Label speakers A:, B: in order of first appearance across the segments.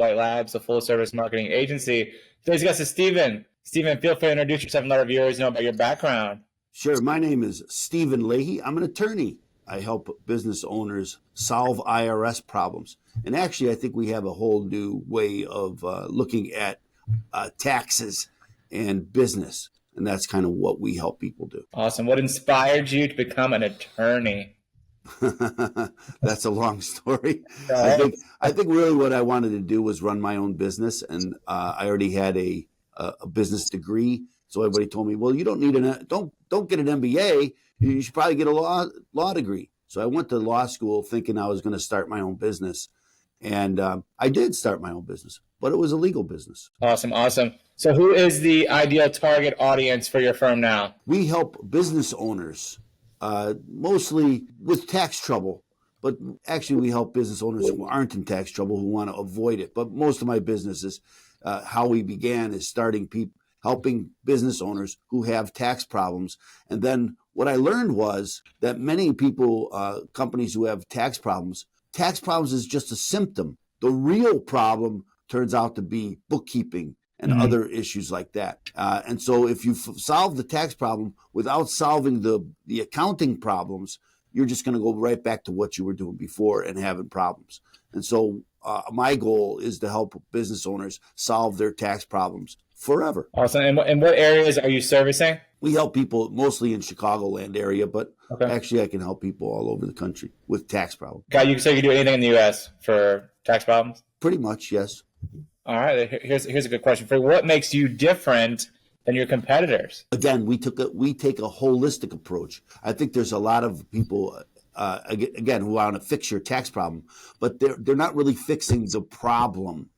A: White Labs, a full-service marketing agency. Today's guest is Steven. Steven, feel free to introduce yourself and let our viewers know about your background.
B: Sure. My name is Steven Leahy. I'm an attorney. I help business owners solve IRS problems. And actually, I think we have a whole new way of looking at taxes and business. And that's kind of what we help people do.
A: Awesome. What inspired you to become an attorney?
B: That's a long story. I think really what I wanted to do was run my own business. And I already had a business degree. So everybody told me, well, you don't need don't get an MBA. You should probably get a law degree. So I went to law school thinking I was going to start my own business. And I did start my own business, but it was a legal business.
A: Awesome. So who is the ideal target audience for your firm now?
B: We help business owners, mostly with tax trouble. But actually, we help business owners who aren't in tax trouble, who want to avoid it. But most of my businesses, how we began is helping business owners who have tax problems. And then what I learned was that many people, companies who have tax problems is just a symptom. The real problem turns out to be bookkeeping and other issues like that. And so if you solve the tax problem without solving the accounting problems, you're just going to go right back to what you were doing before and having problems. And so my goal is to help business owners solve their tax problems forever.
A: Awesome. And what areas are you servicing?
B: We help people mostly in Chicagoland area, but actually I can help people all over the country with tax problems.
A: Got you. So you can do anything in the U.S. for tax problems?
B: Pretty much, yes.
A: All right. Here's a good question for you. What makes you different than your competitors?
B: Again, we take a holistic approach. I think there's a lot of people again who want to fix your tax problem, but they're not really fixing the problem.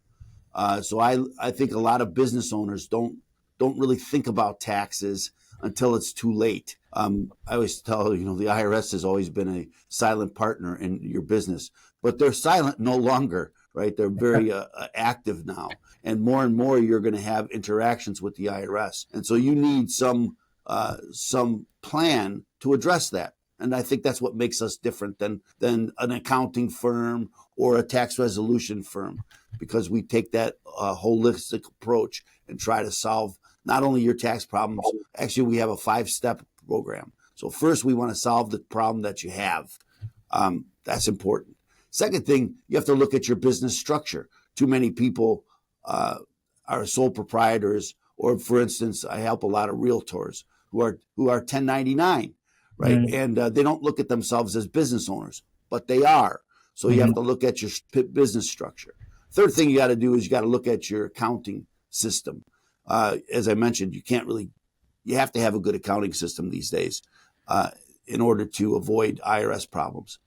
B: So I think a lot of business owners don't really think about taxes until it's too late. I always tell the IRS has always been a silent partner in your business, but they're silent no longer, right? They're very active now, and more you're going to have interactions with the IRS, and so you need some plan to address that. And I think that's what makes us different than an accounting firm or a tax resolution firm, because we take that holistic approach and try to solve not only your tax problems. Actually, we have a 5-step program. So first, we want to solve the problem that you have. That's important. Second thing, you have to look at your business structure. Too many people are sole proprietors, or for instance, I help a lot of realtors who are 1099. Right. And they don't look at themselves as business owners, but they are. So you have to look at your business structure. Third thing you got to do is you got to look at your accounting system. As I mentioned, you have to have a good accounting system these days in order to avoid IRS problems.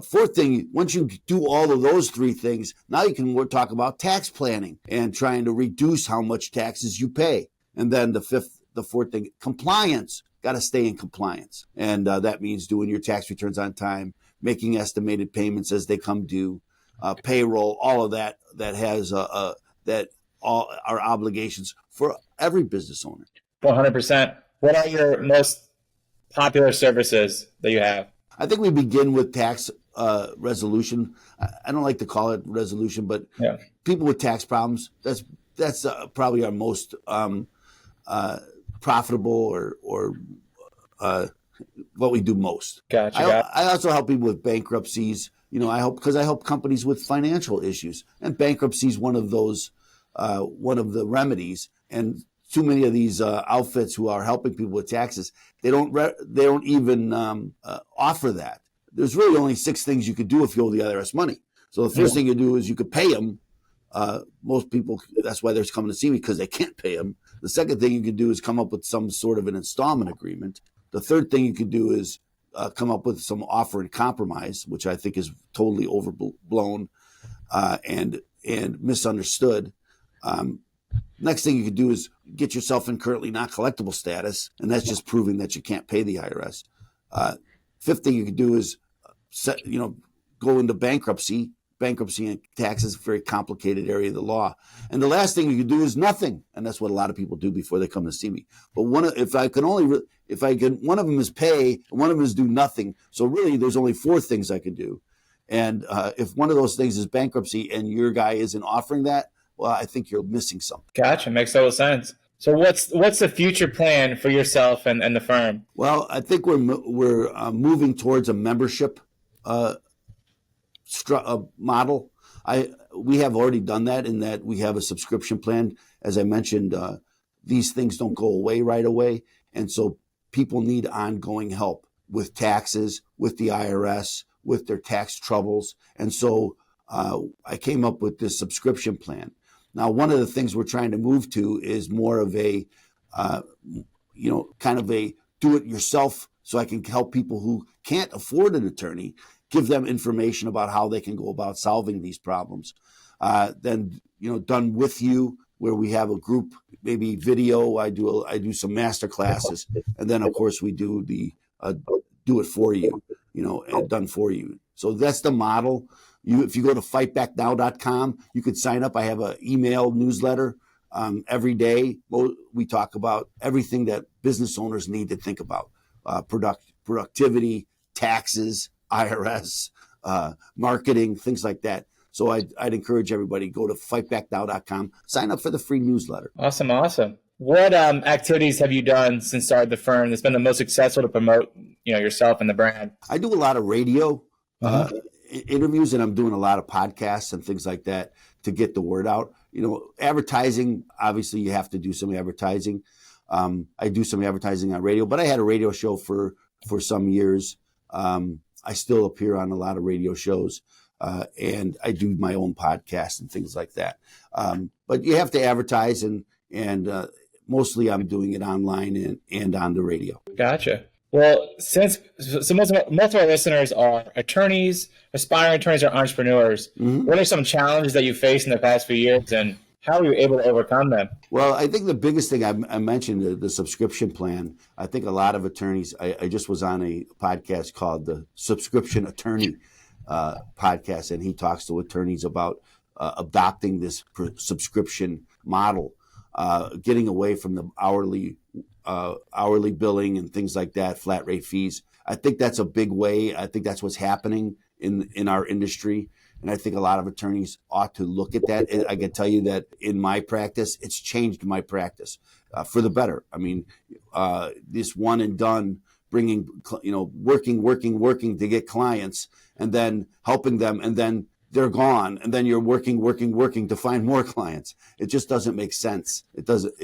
B: Fourth thing, once you do all of those three things, now you can talk about tax planning and trying to reduce how much taxes you pay. And then the fourth thing, compliance. Got to stay in compliance. And that means doing your tax returns on time, making estimated payments as they come due, payroll, all of that has that all are obligations for every business owner.
A: 100%. What are your most popular services that you have?
B: I think we begin with tax resolution. I don't like to call it resolution, but people with tax problems, that's probably our most profitable or what we do most.
A: Gotcha.
B: I also help people with bankruptcies. I help companies with financial issues, and bankruptcy is one of those, one of the remedies. And too many of these outfits who are helping people with taxes, they don't even offer that. There's really only 6 things you could do if you owe the IRS money. So the first thing you do is you could pay them. Most people, that's why they're coming to see me, because they can't pay them. The second thing you can do is come up with some sort of an installment agreement. The third thing you can do is come up with some offer and compromise, which I think is totally overblown and misunderstood. Next thing you can do is get yourself in currently not collectible status, and that's just proving that you can't pay the IRS. Fifth thing you can do is go into bankruptcy. Bankruptcy and tax is a very complicated area of the law. And the last thing you can do is nothing. And that's what a lot of people do before they come to see me. But one of them is pay, and one of them is do nothing. So really, there's only 4 things I can do. And if one of those things is bankruptcy and your guy isn't offering that, well, I think you're missing something.
A: Gotcha. Makes total sense. So what's the future plan for yourself and the firm?
B: Well, I think we're moving towards a membership model. We have already done that in that we have a subscription plan. As I mentioned, these things don't go away right away. And so people need ongoing help with taxes, with the IRS, with their tax troubles. And so I came up with this subscription plan. Now, one of the things we're trying to move to is more of a, kind of a do-it-yourself, so I can help people who can't afford an attorney, give them information about how they can go about solving these problems. Then, done with you, where we have a group, maybe video. I do some master classes, and then of course we do the do it for you, and done for you. So that's the model. If you go to fightbacknow.com, you could sign up. I have an email newsletter every day. We talk about everything that business owners need to think about: productivity, taxes, IRS, marketing, things like that. So I'd encourage everybody, go to fightbacknow.com, sign up for the free newsletter.
A: Awesome. What activities have you done since started the firm that's been the most successful to promote, yourself and the brand?
B: I do a lot of radio interviews, and I'm doing a lot of podcasts and things like that to get the word out. Advertising, obviously you have to do some advertising. I do some advertising on radio, but I had a radio show for some years. I still appear on a lot of radio shows. And I do my own podcast and things like that. But you have to advertise, and mostly I'm doing it online and on the radio.
A: Gotcha. Well, most of our listeners are attorneys, aspiring attorneys, or entrepreneurs. Mm-hmm. What are some challenges that you faced in the past few years, and how were you able to overcome them? Well,
B: I think the biggest thing I mentioned, the subscription plan. I think a lot of attorneys, I just was on a podcast called the Subscription Attorney podcast, and he talks to attorneys about adopting this subscription model, getting away from the hourly billing and things like that, flat rate fees. I think that's a big way. I think that's what's happening in our industry. And I think a lot of attorneys ought to look at that. And I can tell you that in my practice, it's changed my practice for the better. I mean, this one and done, bringing, working to get clients and then helping them, and then they're gone. And then you're working to find more clients. It just doesn't make sense. It doesn't,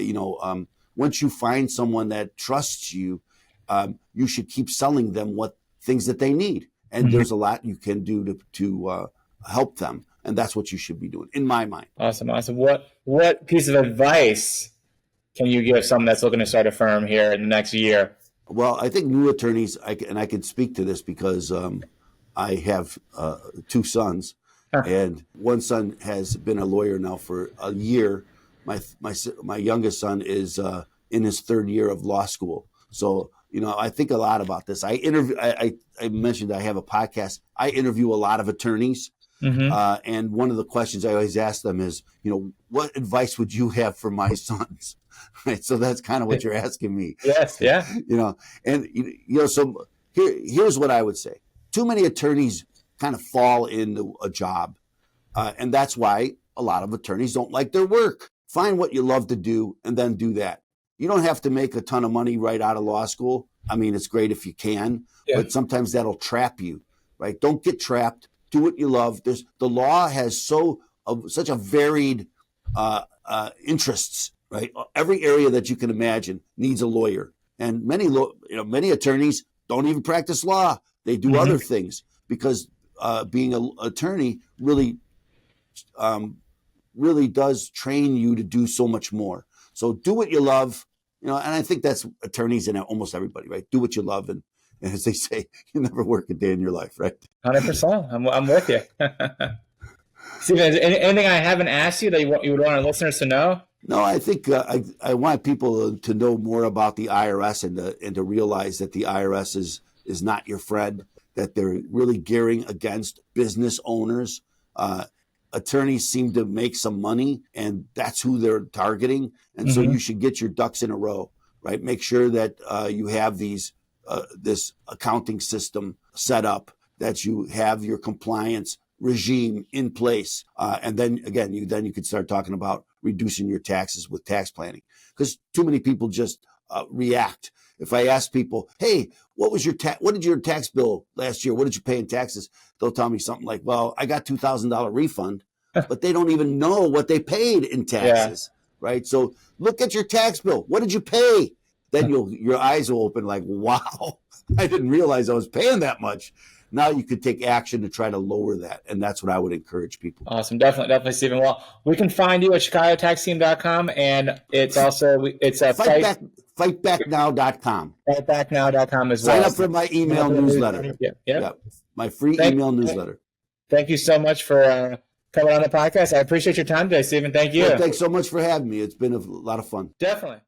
B: once you find someone that trusts you, you should keep selling them things that they need. And mm-hmm. There's a lot you can do to help them. And that's what you should be doing, in my mind.
A: Awesome. What piece of advice can you give someone that's looking to start a firm here in the next year?
B: Well, I think new attorneys, I can speak to this because I have two sons, and one son has been a lawyer now for a year. My youngest son is in his third year of law school. So, I think a lot about this. I mentioned I have a podcast. I interview a lot of attorneys. Mm-hmm. And one of the questions I always ask them is, what advice would you have for my sons? Right. So that's kind of what you're asking me.
A: Yes. Yeah.
B: So here's what I would say. Too many attorneys kind of fall into a job. And that's why a lot of attorneys don't like their work. Find what you love to do and then do that. You don't have to make a ton of money right out of law school. I mean, it's great if you can, but sometimes that'll trap you, right? Don't get trapped. Do what you love. The law has such a varied interests, right? Every area that you can imagine needs a lawyer, and many attorneys don't even practice law. They do mm-hmm. other things because being an attorney really does train you to do so much more. So do what you love, and I think that's attorneys and almost everybody, right? Do what you love, and as they say, you never work a day in your life, right?
A: 100%. I'm with you. Steven, is anything I haven't asked you that you would want our listeners to know?
B: No, I think I want people to know more about the IRS and to realize that the IRS is not your friend, that they're really gearing against business owners. Attorneys seem to make some money, and that's who they're targeting. And mm-hmm. so you should get your ducks in a row, right? Make sure that you have this accounting system set up, that you have your compliance regime in place. And then again, you could start talking about reducing your taxes with tax planning, because too many people just react. If I ask people, hey, what did your tax bill last year? What did you pay in taxes? They'll tell me something like, well, I got $2,000 refund, but they don't even know what they paid in taxes, right? So look at your tax bill. What did you pay? Then your eyes will open like, wow, I didn't realize I was paying that much. Now you could take action to try to lower that. And that's what I would encourage people.
A: Awesome. Definitely, Steven. Well, we can find you at chicagotaxteam.com, and it's also,
B: fightbacknow.com.
A: Fightbacknow.com as well.
B: Sign up for my email newsletter.
A: Yeah.
B: My free email newsletter.
A: Thank you so much for coming on the podcast. I appreciate your time today, Steven. Thank you.
B: Well, thanks so much for having me. It's been a lot of fun.
A: Definitely.